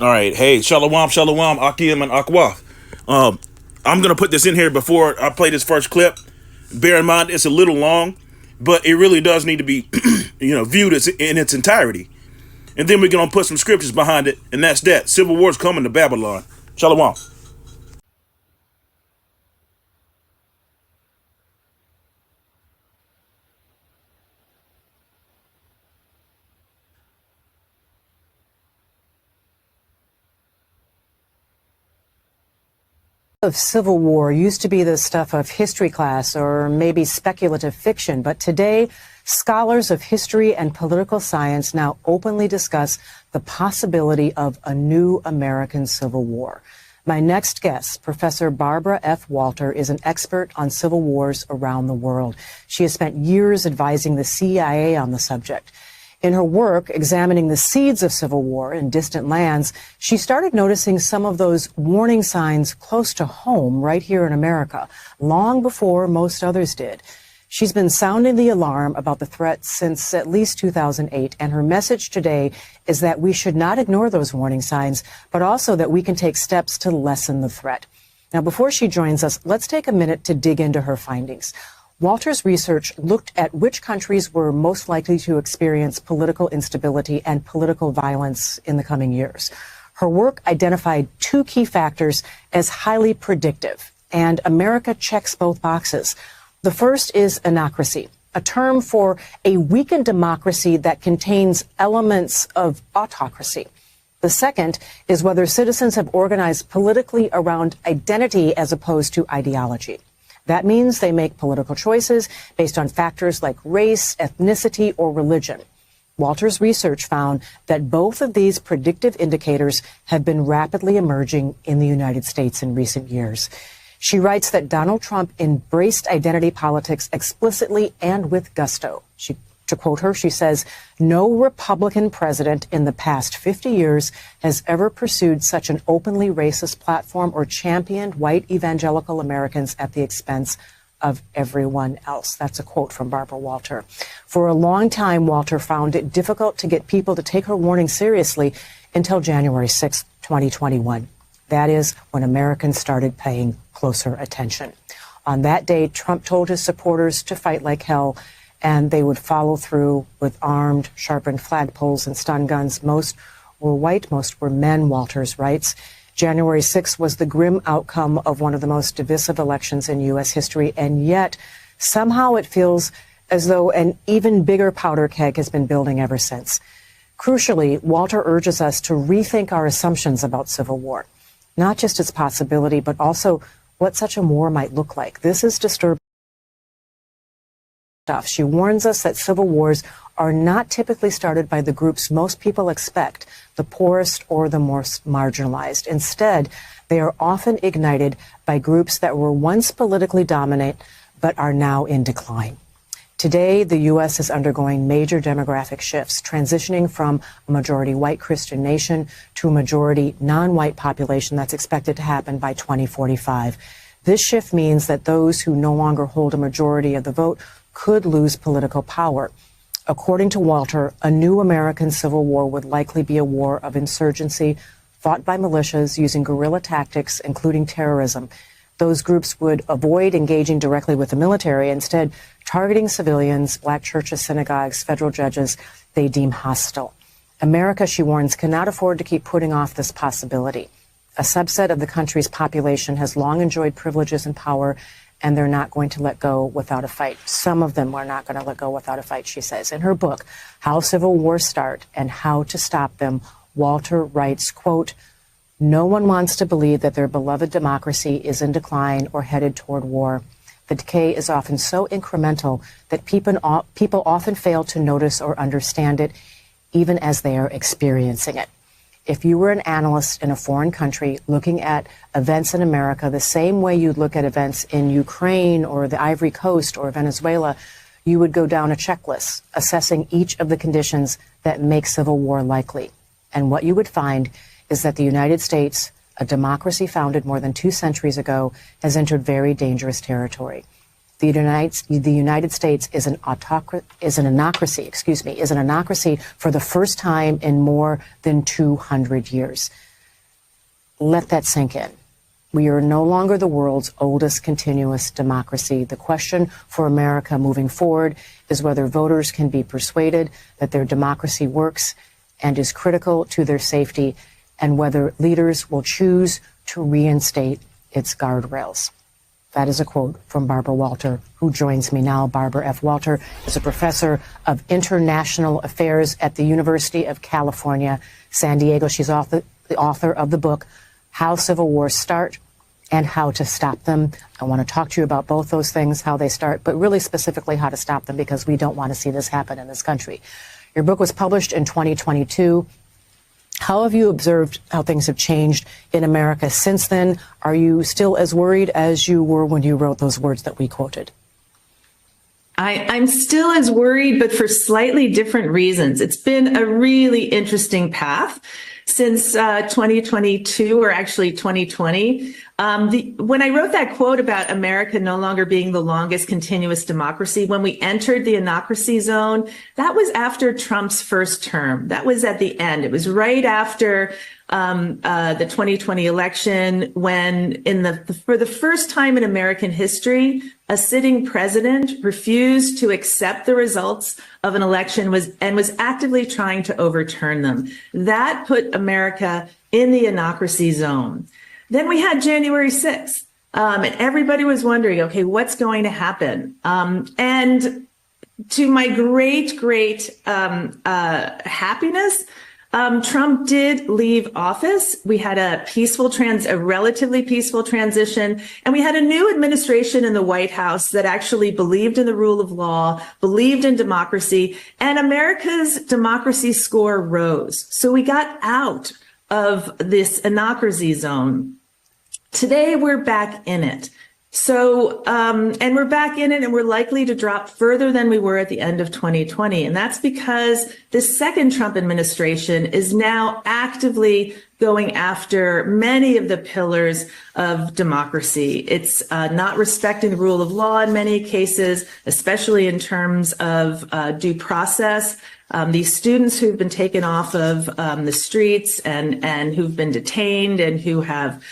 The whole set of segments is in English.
All right. Hey, shalom, shalom, akim and akwa. Um, I'm gonna put this in here before I play this first clip. Bear in mind it's a little long, but it really does need to be, viewed as in its entirety. And then we're gonna put some scriptures behind it, and that's that. Civil war's coming to Babylon. Shalom. Of civil war used to be the stuff of history class or maybe speculative fiction, but today scholars of history and political science now openly discuss the possibility of a new American Civil War. My next guest, Professor Barbara F. Walter, is an expert on civil wars around the world. She has spent years advising the CIA on the subject. In her work examining the seeds of civil war in distant lands, she started noticing some of those warning signs close to home right here in America, long before most others did. She's been sounding the alarm about the threat since at least 2008, and her message today is that we should not ignore those warning signs, but also that we can take steps to lessen the threat. Now, before she joins us, let's take a minute to dig into her findings. Walter's research looked at which countries were most likely to experience political instability and political violence in the coming years. Her work identified two key factors as highly predictive, and America checks both boxes. The first is anocracy, a term for a weakened democracy that contains elements of autocracy. The second is whether citizens have organized politically around identity as opposed to ideology. That means they make political choices based on factors like race, ethnicity, or religion. Walter's research found that both of these predictive indicators have been rapidly emerging in the United States in recent years. She writes that Donald Trump embraced identity politics explicitly and with gusto. To quote her, she says, "No Republican president in the past 50 years has ever pursued such an openly racist platform or championed white evangelical Americans at the expense of everyone else." That's a quote from Barbara Walter. For a long time, Walter found it difficult to get people to take her warning seriously until January 6, 2021. That is when Americans started paying closer attention. On that day, Trump told his supporters to fight like hell, and they would follow through with armed, sharpened flagpoles and stun guns. Most were white, most were men, Walters writes. January 6th was the grim outcome of one of the most divisive elections in U.S. history, and yet somehow it feels as though an even bigger powder keg has been building ever since. Crucially, Walter urges us to rethink our assumptions about civil war, not just its possibility, but also what such a war might look like. This is disturbing stuff. She warns us that civil wars are not typically started by the groups most people expect, the poorest or the most marginalized. Instead, they are often ignited by groups that were once politically dominant but are now in decline. Today, the U.S. is undergoing major demographic shifts, transitioning from a majority white Christian nation to a majority non-white population that's expected to happen by 2045. This shift means that those who no longer hold a majority of the vote could lose political power. According to Walter, a new American Civil War would likely be a war of insurgency fought by militias using guerrilla tactics, including terrorism. Those groups would avoid engaging directly with the military, instead targeting civilians, black churches, synagogues, federal judges they deem hostile. America, she warns, cannot afford to keep putting off this possibility. A subset of the country's population has long enjoyed privileges and power, and they're not going to let go without a fight. Some of them are not going to let go without a fight, she says. In her book, How Civil Wars Start and How to Stop Them, Walter writes, quote, "No one wants to believe that their beloved democracy is in decline or headed toward war. The decay is often so incremental that people often fail to notice or understand it, even as they are experiencing it. If you were an analyst in a foreign country looking at events in America the same way you'd look at events in Ukraine or the Ivory Coast or Venezuela, you would go down a checklist assessing each of the conditions that make civil war likely. And what you would find is that the United States, a democracy founded more than 2 centuries ago, has entered very dangerous territory. The United States is an anocracy for the first time in more than 200 years. Let that sink in. We are no longer the world's oldest continuous democracy. The question for America moving forward is whether voters can be persuaded that their democracy works and is critical to their safety, and whether leaders will choose to reinstate its guardrails. That is a quote from Barbara Walter, who joins me now. Barbara F. Walter is a professor of international affairs at the University of California, San Diego. She's the author of the book, How Civil Wars Start and How to Stop Them. I want to talk to you about both those things, how they start, but really specifically how to stop them, because we don't want to see this happen in this country. Your book was published in 2022. How have you observed how things have changed in America since then? Are you still as worried as you were when you wrote those words that we quoted? I'm still as worried, but for slightly different reasons. It's been a really interesting path since 2022, or actually 2020. When I wrote that quote about America no longer being the longest continuous democracy, when we entered the anocracy zone, that was after Trump's first term. That was at the end. It was right after the 2020 election, when for the first time in American history, a sitting president refused to accept the results of an election and was actively trying to overturn them. That put America in the anocracy zone. Then we had January 6th, and everybody was wondering, okay, what's going to happen? And to my great happiness, Trump did leave office. We had a relatively peaceful transition, and we had a new administration in the White House that actually believed in the rule of law, believed in democracy, and America's democracy score rose. So we got out of this anocracy zone. Today, we're back in it. So, and we're back in it, and we're likely to drop further than we were at the end of 2020. And that's because the second Trump administration is now actively going after many of the pillars of democracy. It's not respecting the rule of law in many cases, especially in terms of due process. These students who've been taken off of the streets and who've been detained and who have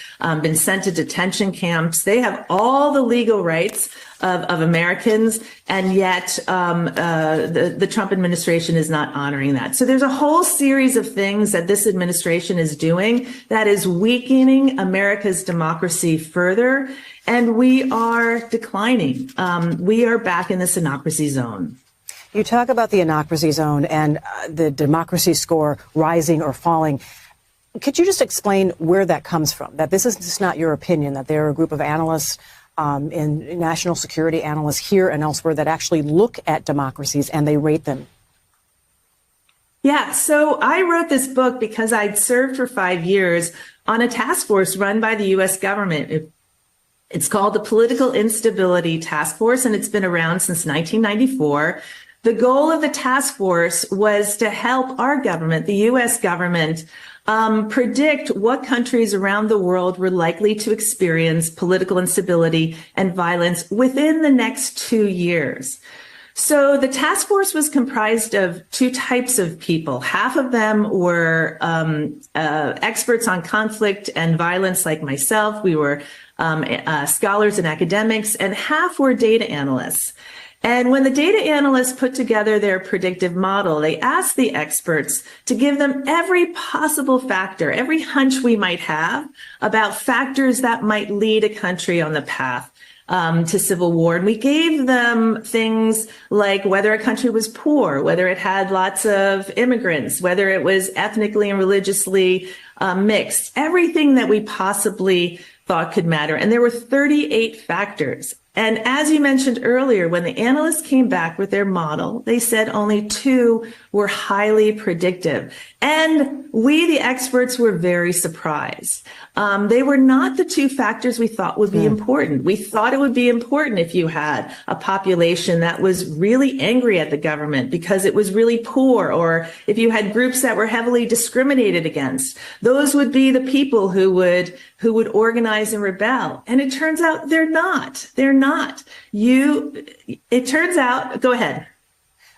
been sent to detention camps, they have all the legal rights of Americans, and yet the Trump administration is not honoring that. So there's a whole series of things that this administration is doing that is weakening America's democracy further, and we are declining. We are back in this anocracy zone. You talk about the anocracy zone and the democracy score rising or falling. Could you just explain where that comes from? That this is just not your opinion, that there are a group of analysts and national security analysts here and elsewhere that actually look at democracies and they rate them. Yeah, so I wrote this book because I'd served for 5 years on a task force run by the U.S. government. It's called the Political Instability Task Force, and it's been around since 1994. The goal of the task force was to help our government, the U.S. government, predict what countries around the world were likely to experience political instability and violence within the next 2 years. So the task force was comprised of two types of people. Half of them were experts on conflict and violence like myself. We were scholars and academics, and half were data analysts. And when the data analysts put together their predictive model, they asked the experts to give them every possible factor, every hunch we might have about factors that might lead a country on the path to civil war. And we gave them things like whether a country was poor, whether it had lots of immigrants, whether it was ethnically and religiously mixed, everything that we possibly thought could matter. And there were 38 factors. And as you mentioned earlier, when the analysts came back with their model, they said only 2 were highly predictive. And we, the experts, were very surprised. They were not the 2 factors we thought would be important. We thought it would be important if you had a population that was really angry at the government because it was really poor, or if you had groups that were heavily discriminated against. Those would be the people who would organize and rebel. And it turns out they're not. They're not. It turns out, go ahead.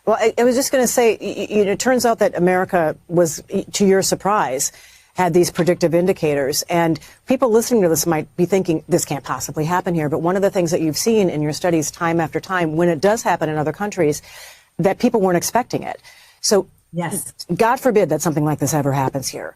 Well, I was just going to say, it turns out that America was, to your surprise, had these predictive indicators. And people listening to this might be thinking, this can't possibly happen here. But one of the things that you've seen in your studies time after time, when it does happen in other countries, that people weren't expecting it. So, yes, God forbid that something like this ever happens here.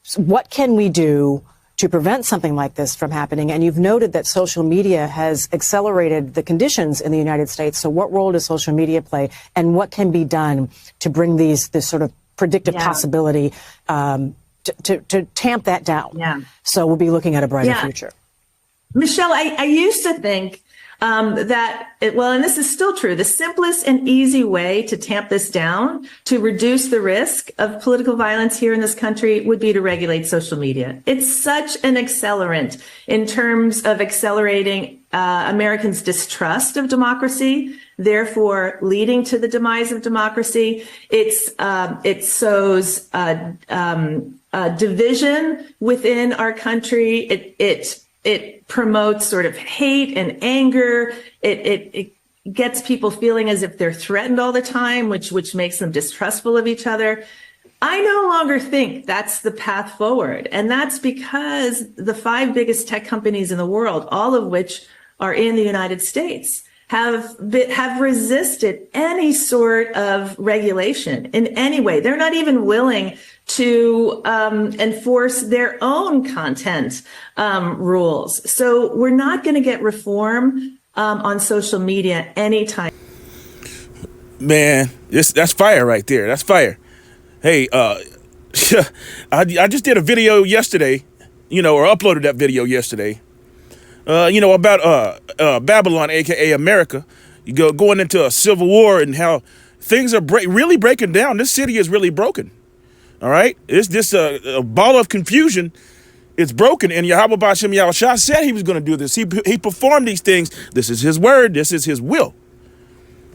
So what can we do to prevent something like this from happening? And you've noted that social media has accelerated the conditions in the United States. So what role does social media play, and what can be done to bring this sort of predictive possibility to tamp that down? Yeah. So we'll be looking at a brighter future. Michelle, I used to think and this is still true, the simplest and easy way to tamp this down, to reduce the risk of political violence here in this country, would be to regulate social media. It's such an accelerant in terms of accelerating Americans' distrust of democracy, therefore leading to the demise of democracy. It sows division within our country. It promotes sort of hate and anger. It gets people feeling as if they're threatened all the time, which makes them distrustful of each other. I no longer think that's the path forward. And that's because the 5 biggest tech companies in the world, all of which are in the United States, have resisted any sort of regulation in any way. They're not even willing to enforce their own content rules. So we're not going to get reform on social media anytime. Man, that's fire right there. That's fire. Hey, I just did a video yesterday, or uploaded that video yesterday, about Babylon, aka America. You going into a civil war and how things are really breaking down. This city is really broken. All right, it's this a ball of confusion. It's broken, and Yahweh B'Shem Yahushua said he was going to do this. He performed these things. This is his word. This is his will.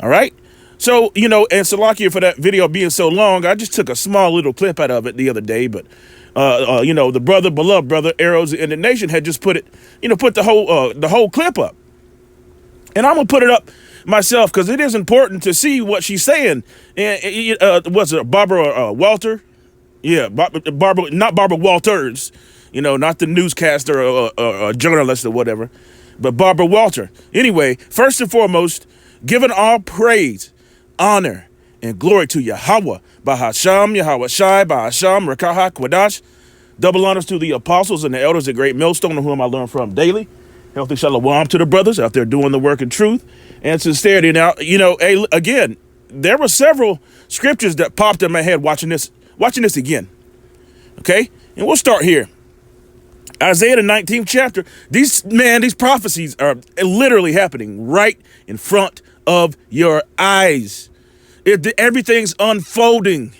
All right. So, and Salakia, for that video being so long, I just took a small little clip out of it the other day. But, the beloved brother, Arrows in the Nation, had just put the whole clip up. And I'm going to put it up myself because it is important to see what she's saying. And was it Barbara Walter? Yeah, Barbara, not Barbara Walters, not the newscaster or journalist or whatever, but Barbara Walter. Anyway, first and foremost, giving all praise, honor, and glory to Yahweh, Bahasham, Yahweh Shai, Bahasham, Rakaha, Kwadash. Double honors to the apostles and the elders at Great Millstone, on whom I learn from daily. Healthy shalom to the brothers out there doing the work in truth and sincerity. Now, again, there were several scriptures that popped in my head watching this again. Okay? And we'll start here. Isaiah, the 19th chapter. These prophecies are literally happening right in front of your eyes. Everything's unfolding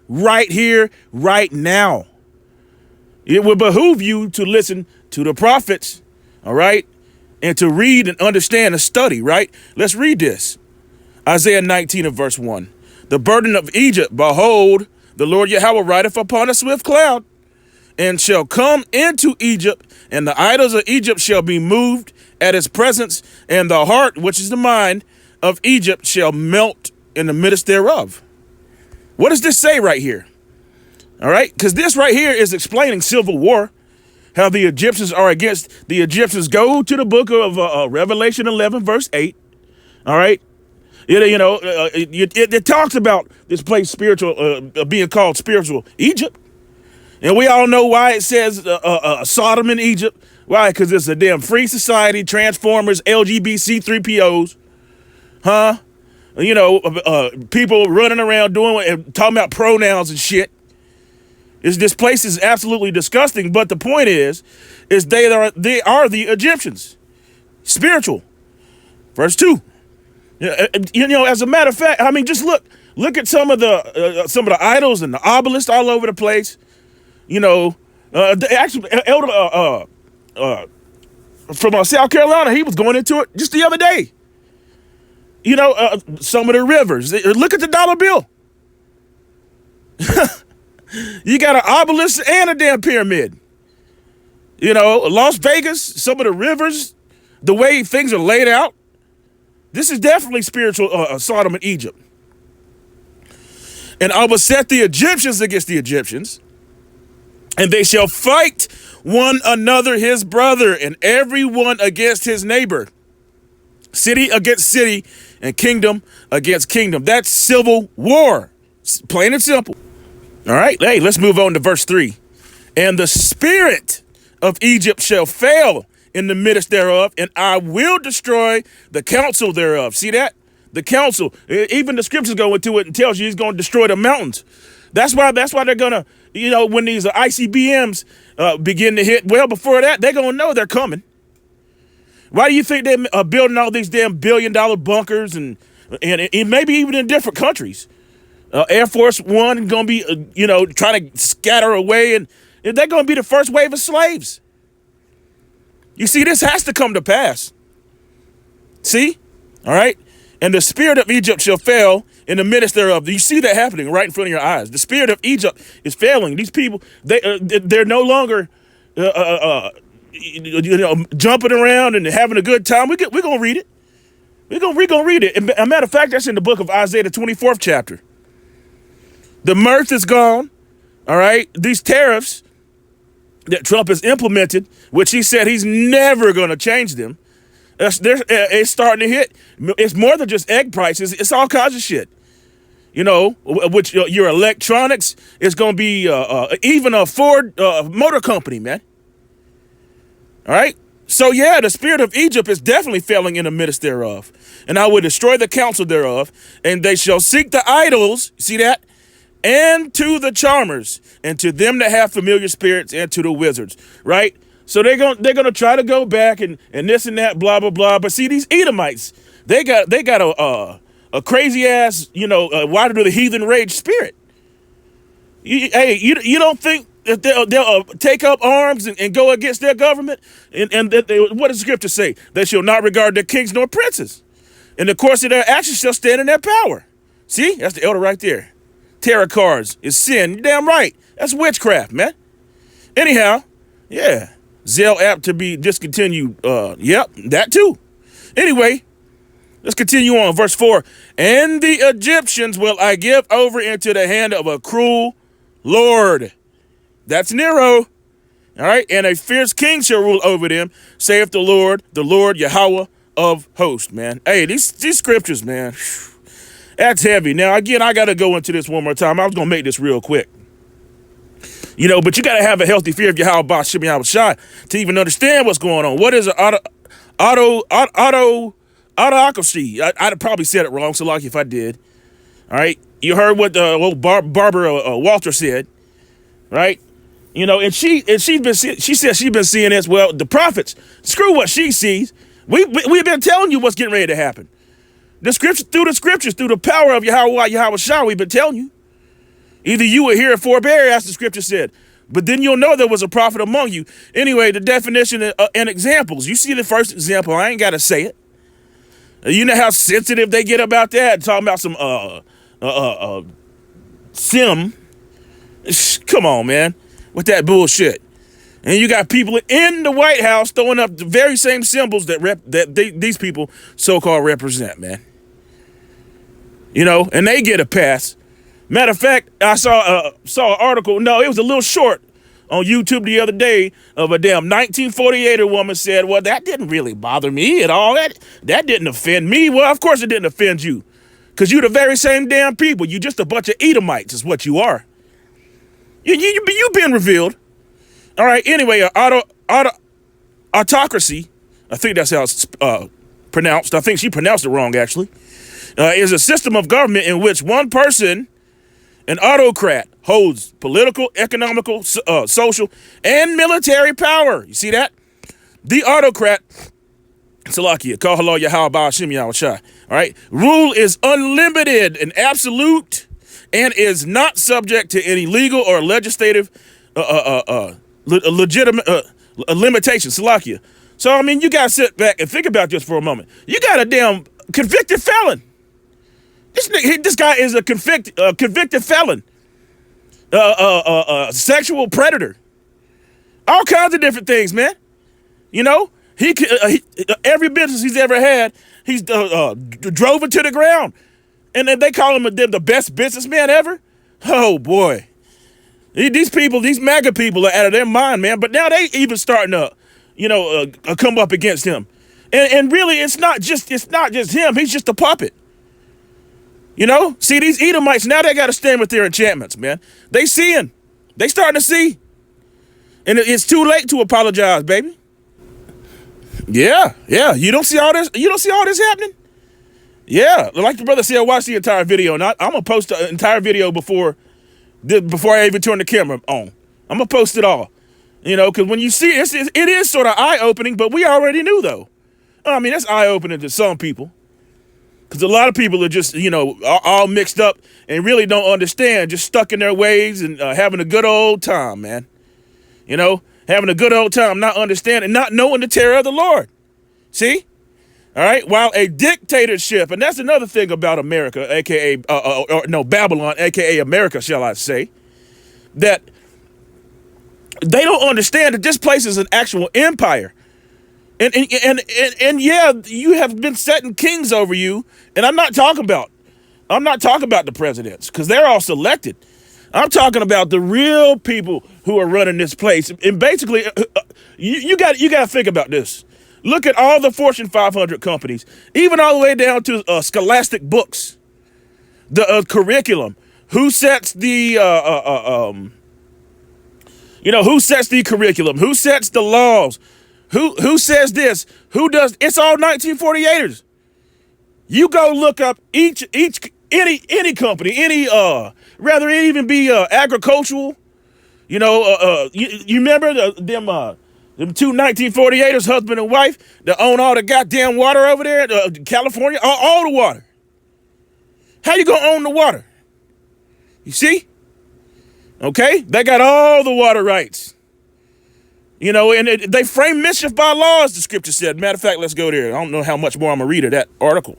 right here, right now. It will behoove you to listen to the prophets, all right? And to read and understand and study, right? Let's read this. Isaiah 19 and verse 1. The burden of Egypt, behold, the Lord Yahweh rideth upon a swift cloud, and shall come into Egypt, and the idols of Egypt shall be moved at his presence, and the heart, which is the mind, of Egypt shall melt in the midst thereof. What does this say right here? All right, because this right here is explaining civil war, how the Egyptians are against the Egyptians. Go to the book of Revelation 11, verse 8. All right. It talks about this place being called spiritual Egypt. And we all know why it says Sodom in Egypt. Why? Because it's a damn free society, Transformers, LGBT, C-3POs. Huh? People running around talking about pronouns and shit. This place is absolutely disgusting. But the point is they are the Egyptians. Spiritual. Verse 2. As a matter of fact, I mean, just look at some of the idols and the obelisks all over the place. Actually, Elder from South Carolina, he was going into it just the other day. Some of the rivers. Look at the dollar bill. You got an obelisk and a damn pyramid. Las Vegas, some of the rivers, the way things are laid out, this is definitely spiritual Sodom and Egypt. And I will set the Egyptians against the Egyptians, and they shall fight one another, his brother, and every one against his neighbor. City against city, and kingdom against kingdom. That's civil war, plain and simple. All right, hey, let's move on to verse 3. And the spirit of Egypt shall fail in the midst thereof, and I will destroy the counsel thereof. See that? The counsel. Even the scriptures go into it and tells you he's going to destroy the mountains. That's why they're going to, when these ICBMs begin to hit, well, before that, they're going to know they're coming. Why do you think they're building all these damn billion-dollar bunkers and maybe even in different countries? Air Force One going to be, trying to scatter away, and they're going to be the first wave of slaves. You see, this has to come to pass. See? All right? And the spirit of Egypt shall fail in the midst thereof. You see that happening right in front of your eyes. The spirit of Egypt is failing. These people, they're no longer jumping around and having a good time. We're going to read it. We're going to read it. And a matter of fact, that's in the book of Isaiah, the 24th chapter. The mirth is gone. All right. These tariffs that Trump has implemented, which he said he's never going to change them. It's starting to hit. It's more than just egg prices. It's all kinds of shit. Which your electronics is going to be even a Ford motor company, man. All right. So, yeah, the spirit of Egypt is definitely failing in the midst thereof. And I will destroy the counsel thereof, and they shall seek the idols. See that? And to the charmers, and to them that have familiar spirits, and to the wizards. Right? So they're gonna try to go back and this and that, blah, blah, blah. But see, these Edomites, they got a crazy ass, why do the heathen rage spirit? You don't think that they'll take up arms and go against their government? And what does the scripture say? They shall not regard their kings nor princes. In the course of their actions shall stand in their power. See, that's the elder right there. Tarot cards is sin. You're damn right. That's witchcraft, man. Anyhow, yeah. Zelle app to be discontinued. Yep, that too. Anyway, let's continue on. Verse 4. And the Egyptians will I give over into the hand of a cruel Lord. That's Nero. All right. And a fierce king shall rule over them, saith the Lord Yahweh of hosts, man. Hey, these scriptures, man, that's heavy. Now, again, I got to go into this one more time. I was going to make this real quick. But you got to have a healthy fear of Yahweh Ba'Shem Yahweh Shai to even understand what's going on. What is an autocracy? I'd probably said it wrong, so lucky if I did. All right. You heard what the old Barbara Walter said, right? And she said she's been seeing this. Well, the prophets, screw what she sees. We've been telling you what's getting ready to happen. Through the scriptures, through the power of Yahweh Shai, we've been telling you. Either you will hear or forbear, as the scripture said. But then you'll know there was a prophet among you. Anyway, the definition and examples. You see the first example. I ain't got to say it. You know how sensitive they get about that? Talking about some sim. Come on, man. With that bullshit. And you got people in the White House throwing up the very same symbols that these people so-called represent, man. And they get a pass. Matter of fact, I saw an article. No, it was a little short on YouTube the other day of a damn 1948 woman said, well, that didn't really bother me at all. That didn't offend me. Well, of course it didn't offend you, because you're the very same damn people. You just a bunch of Edomites is what you are. You've been revealed. All right. Anyway, autocracy, I think that's how it's pronounced. I think she pronounced it wrong, actually, is a system of government in which one person, an autocrat, holds political, economical, social, and military power. You see that? The autocrat, Salakia, call hello Yahweh Ba'Shem Yahweh Shai. All right. Rule is unlimited and absolute and is not subject to any legal or legislative legitimate limitations. Salakia. So, you got to sit back and think about this for a moment. You got a damn convicted felon. This guy is a convicted felon, sexual predator, all kinds of different things, man. Every business he's ever had, he's drove it to the ground. And then they call him the best businessman ever. Oh, boy. These people, these MAGA people are out of their mind, man. But now they even starting to, come up against him. And really, it's not just him. He's just a puppet. See, these Edomites, now they got to stand with their enchantments, man. They seeing. They starting to see. And it's too late to apologize, baby. Yeah. You don't see all this? You don't see all this happening? Yeah. Like the brother said, watch the entire video. And I'm going to post the entire video before I even turn the camera on. I'm going to post it all. Because when you see it, it is sort of eye-opening, but we already knew, though. I mean, that's eye-opening to some people. Because a lot of people are just, all mixed up and really don't understand, just stuck in their ways and having a good old time, man. Having a good old time, not understanding, not knowing the terror of the Lord. See? All right? While a dictatorship, and that's another thing about America, a.k.a. Babylon, a.k.a. America, shall I say, that they don't understand that this place is an actual empire. And yeah, you have been setting kings over you, and I'm not talking about the presidents, because they're all selected. I'm talking about the real people who are running this place. And basically, you got to think about this. Look at all the Fortune 500 companies, even all the way down to Scholastic books, the curriculum. Who sets the who sets the curriculum? Who sets the laws? Who says this? Who does? It's all 1948ers. You go look up any company, rather it even be agricultural. You remember them two 1948ers, husband and wife, that own all the goddamn water over there, California, all the water. How you gonna own the water? You see? Okay, they got all the water rights. And they frame mischief by law, as the scripture said. Matter of fact, let's go there. I don't know how much more I'm going to read of that article.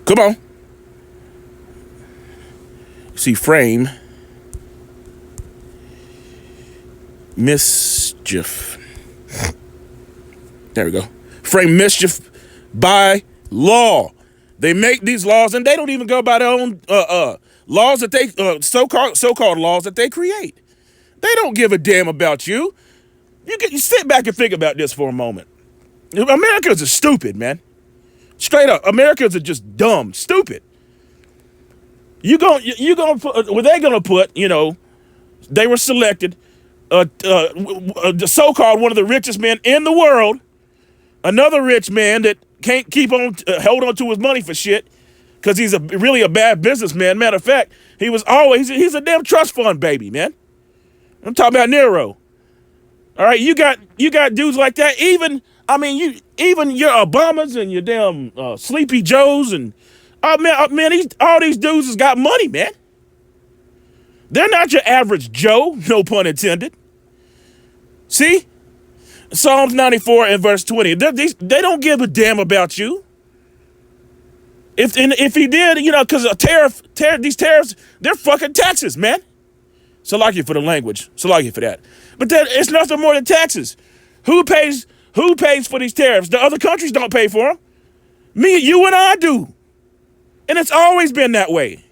Come on. See, frame mischief. There we go. Frame mischief by law. They make these laws, and they don't even go by their own laws that they so-called laws that they create. They don't give a damn about you. You sit back and think about this for a moment. Americans are stupid, man. Straight up, Americans are just dumb, stupid. They're gonna put, they were selected, the so-called one of the richest men in the world, another rich man that can't hold on to his money for shit, because he's really a bad businessman. Matter of fact, he's a damn trust fund baby, man. I'm talking about Nero. All right, you got dudes like that. Even your Obamas and your damn Sleepy Joes and all these dudes has got money, man. They're not your average Joe, no pun intended. See, Psalms 94 and verse 20. They don't give a damn about you. If he did, because these tariffs, they're fucking taxes, man. So like you for the language. So like you for that. But it's nothing more than taxes. Who pays for these tariffs? The other countries don't pay for them. Me, you, and I do. And it's always been that way.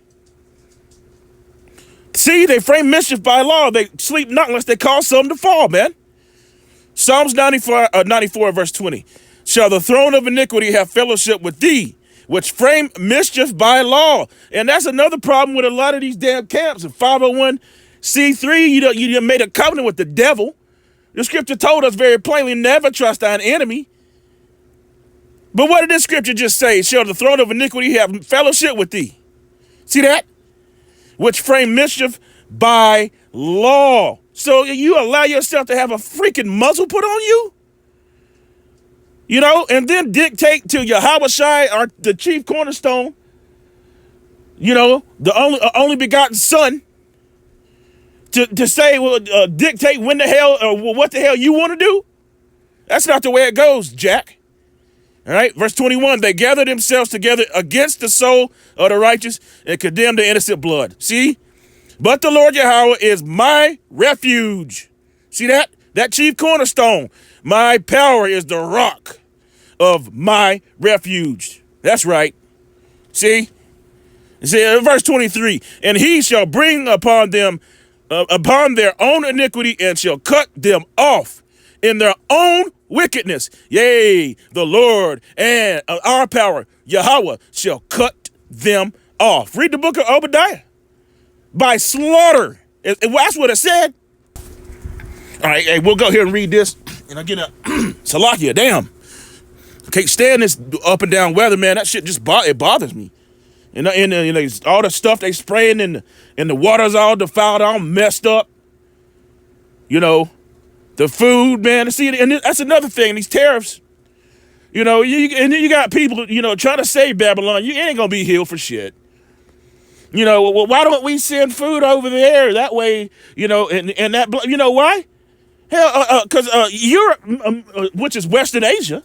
See, they frame mischief by law. They sleep not unless they cause something to fall, man. Psalms 94 verse 20. Shall the throne of iniquity have fellowship with thee, which frame mischief by law? And that's another problem with a lot of these damn camps. In 501c3, you made a covenant with the devil. The scripture told us very plainly, never trust thine enemy. But what did this scripture just say? Shall the throne of iniquity have fellowship with thee? See that? Which frame mischief by law. So you allow yourself to have a freaking muzzle put on you? And then dictate to Yahweh Shai, or the chief cornerstone, the only begotten son, to say, dictate when the hell, or what the hell you want to do? That's not the way it goes, Jack. All right, verse 21, they gather themselves together against the soul of the righteous and condemn the innocent blood. See? But the Lord Yahweh is my refuge. See that? That chief cornerstone. My power is the rock of my refuge. That's right. See? See, verse 23, and he shall bring upon them, upon their own iniquity, and shall cut them off in their own wickedness. Yea, the Lord and our power, Yahweh, shall cut them off. Read the book of Obadiah. By slaughter. That's what it said. All right, hey, we'll go here and read this. And I get a Salakia, damn. Can't stand this up and down weather, man. That shit just it bothers me. And all the stuff they spraying and the water's all defiled, all messed up. You know, the food, man. See, and that's another thing. These tariffs. You know, and then you got people, trying to save Babylon. You ain't gonna be healed for shit. You know, well, why don't we send food over there? That way, and that, why? Hell, because Europe, which is Western Asia,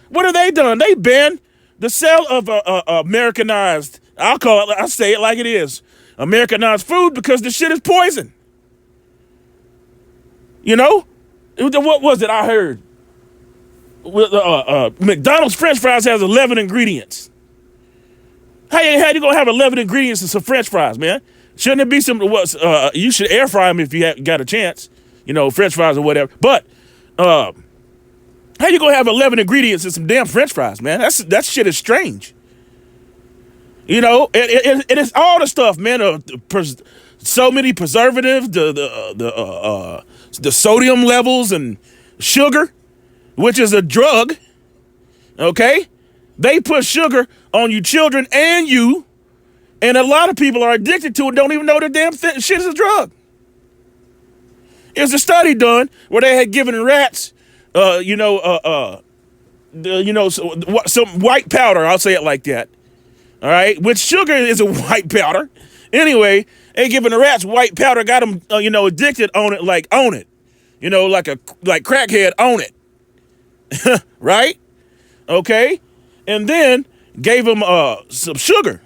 what have they done? They banned the sale of Americanized, I'll say it like it is, Americanized food because the shit is poison. What was it I heard? McDonald's French fries has 11 ingredients. How you gonna have 11 ingredients in some French fries, man? Shouldn't it be some? You should air fry them if you got a chance. French fries or whatever. But how you gonna have 11 ingredients in some damn French fries, man? That shit is strange. It is all the stuff, man. So many preservatives, the sodium levels and sugar, which is a drug. Okay, they put sugar on you children and you, and a lot of people are addicted to it. Don't even know the damn shit is a drug. There's a study done where they had given rats, some white powder. I'll say it like that. All right, which sugar is a white powder. Anyway, they giving the rats white powder, got them, addicted on it, like own it, like crackhead own it, right? Okay, and then gave them some sugar,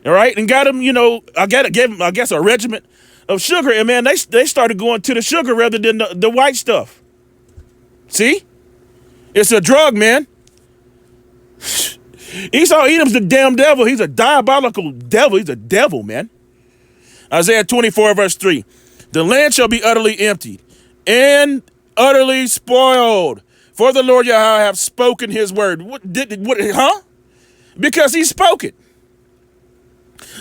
all right, and got them, gave them, I guess, a regiment of sugar, and man, they started going to the sugar rather than the white stuff. See, it's a drug, man. Esau Edom's the damn devil. He's a diabolical devil. He's a devil, man. Isaiah 24 verse 3. The land shall be utterly emptied and utterly spoiled, for the Lord Yahweh hath spoken his word. Huh? Because he spoke it.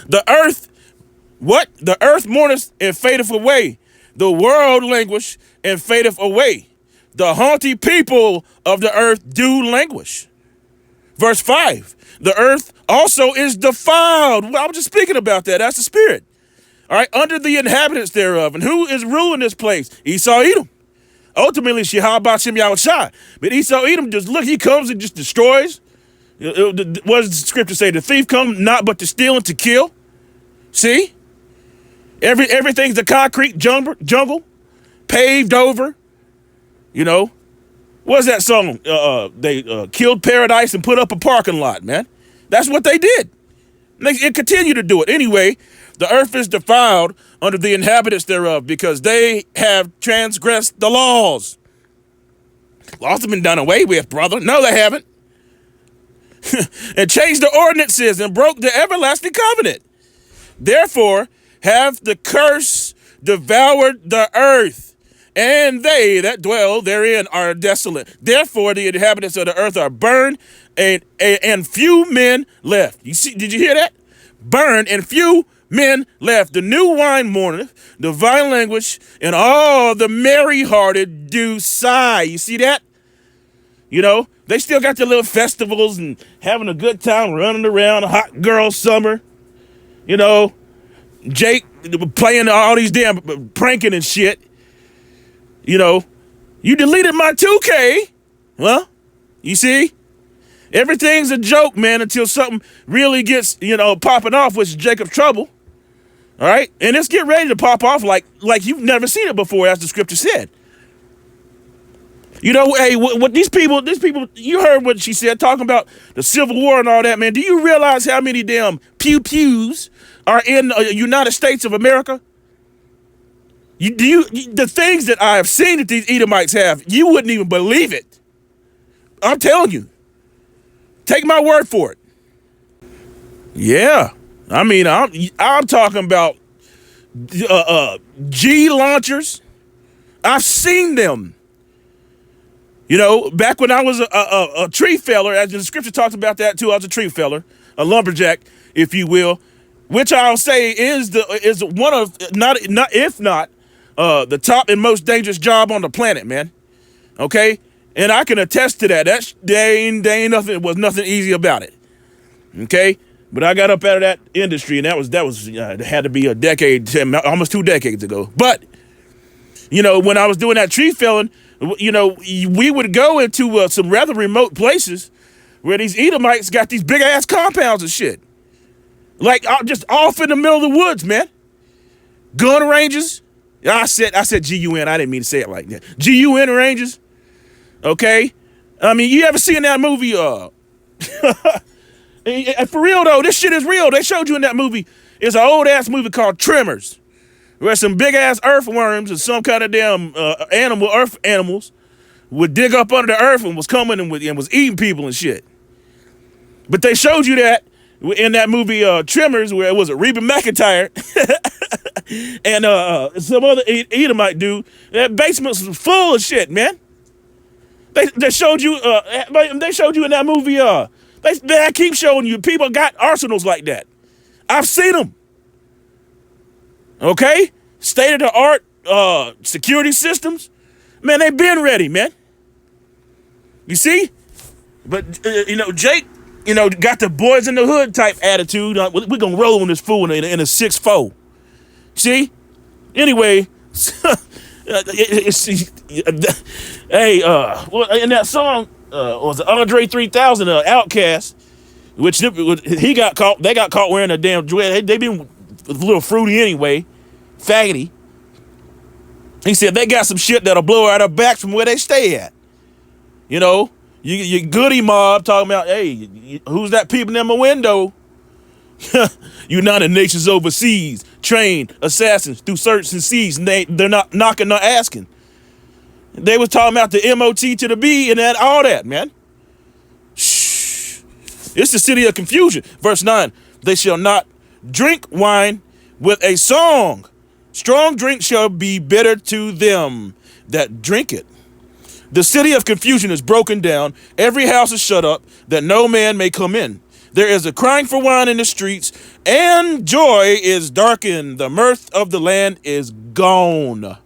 The earth, what? The earth mourneth and fadeth away. The world languish and fadeth away. The haughty people of the earth do languish. Verse 5, the earth also is defiled. Well, I was just speaking about that. That's the spirit. All right, under the inhabitants thereof. And who is ruling this place? Esau Edom. Ultimately, Shehabashim Yahushai. But Esau Edom he comes and just destroys. What does the scripture say? The thief comes not but to steal and to kill. See? Everything's a concrete jungle, paved over. What's that song? They killed paradise and put up a parking lot, man. That's what they did. They continue to do it. Anyway, the earth is defiled under the inhabitants thereof because they have transgressed the laws. Laws have been done away with, brother. No, they haven't. And changed the ordinances and broke the everlasting covenant. Therefore, have the curse devoured the earth, and they that dwell therein are desolate. Therefore, the inhabitants of the earth are burned, and few men left. You see? Did you hear that? Burned, and few men left. The new wine mourneth, the vine languish, and all the merry-hearted do sigh. You see that? They still got their little festivals and having a good time running around, a hot girl summer. Jake playing all these damn pranking and shit. You deleted my 2K. Well, you see? Everything's a joke, man, until something really gets, popping off, which is Jacob's trouble. All right? And it's getting ready to pop off like you've never seen it before, as the scripture said. Hey, what these people, you heard what she said, talking about the Civil War and all that, man. Do you realize how many damn pew-pews are in the United States of America? The things that I have seen that these Edomites have, you wouldn't even believe it. I'm telling you. Take my word for it. Yeah. I mean, I'm talking about G launchers. I've seen them. You know, back when I was a tree feller, as the scripture talks about that too, I was a tree feller, a lumberjack, if you will, which I'll say is one of the top and most dangerous job on the planet, man. Okay, and I can attest to that. There ain't nothing. Was nothing easy about it. Okay, but I got up out of that industry, and that was had to be a decade, almost 2 decades ago. But you know, when I was doing that tree felling, you know, we would go into some rather remote places where these Edomites got these big ass compounds and shit, like just off in the middle of the woods, man. Gun ranges. I said GUN. I didn't mean to say it like that. GUN ranges. Okay. I mean, you ever seen that movie? And for real though, this shit is real. They showed you in that movie. It's an old ass movie called Tremors, where some big ass earthworms and some kind of damn earth animals would dig up under the earth and was coming and was eating people and shit. But they showed you that in that movie Tremors, where it was a Reba McEntire and some other Edomite dude. That basement was full of shit, man. They showed you. They showed you in that movie. They keep showing you people got arsenals like that. I've seen them. Okay, state of the art security systems. Man, they been ready, man. You see, but you know, Jake, you know, got the boys in the hood type attitude. We're gonna roll on this fool in a 6'4". See, anyway. Hey, in that song was Andre 3000, Outkast, which he got caught. They got caught wearing a damn dress. They been a little fruity anyway, faggoty. He said they got some shit that'll blow out their back from where they stay at. You know, you goody mob talking about, hey, who's that peeping in my window? United Nations overseas trained assassins through search and seize, and they're not knocking nor asking. They was talking about the MOT to the B and that all that, man. Shh. It's the city of confusion. Verse 9, they shall not drink wine with a song. Strong drink shall be bitter to them that drink it. The city of confusion is broken down. Every house is shut up, that no man may come in. There is a crying for wine in the streets, and joy is darkened. The mirth of the land is gone.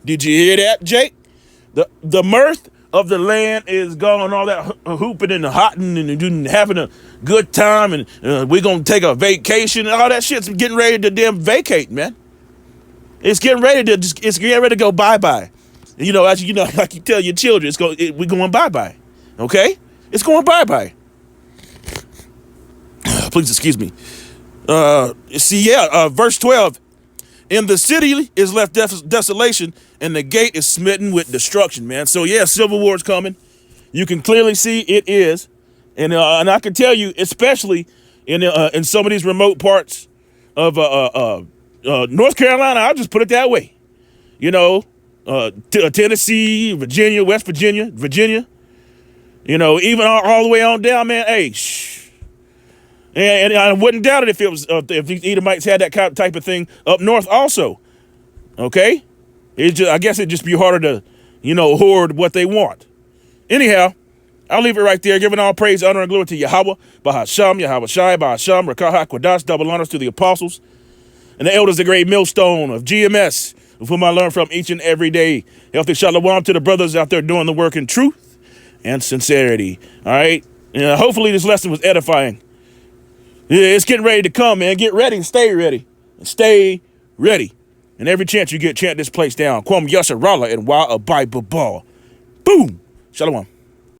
Did you hear that, Jake? The mirth of the land is gone. All that hooping and hotting and having a good time, and we're gonna take a vacation and all that shit's getting ready to damn vacate, man. It's getting ready to go bye-bye. You know, as you know, like you tell your children, we're going bye-bye. Okay? It's going bye-bye. Please excuse me. Verse 12. In the city is left desolation, and the gate is smitten with destruction, man. So yeah, civil war's coming. You can clearly see it is, and I can tell you, especially in some of these remote parts of North Carolina. I'll just put it that way. You know, Tennessee, Virginia, West Virginia, You know, even all the way on down, man. Hey, shh. And I wouldn't doubt it if it was if the Edomites had that type of thing up north also. Okay, I guess it'd just be harder to, you know, hoard what they want. Anyhow, I'll leave it right there. Giving all praise, honor, and glory to Yahweh, Bahasham, Yahweh Shai, Bahasham, Rakah, Quadash, double honors to the apostles and the elders, the great millstone of GMS, of whom I learn from each and every day. Healthy shalom to the brothers out there doing the work in truth and sincerity. All right. Hopefully this lesson was edifying. Yeah, it's getting ready to come, man. Get ready and stay ready. And stay ready. And every chance you get, chant this place down. Kwam Yasha Rala and Wa a Bible Ball. Boom. Shalom.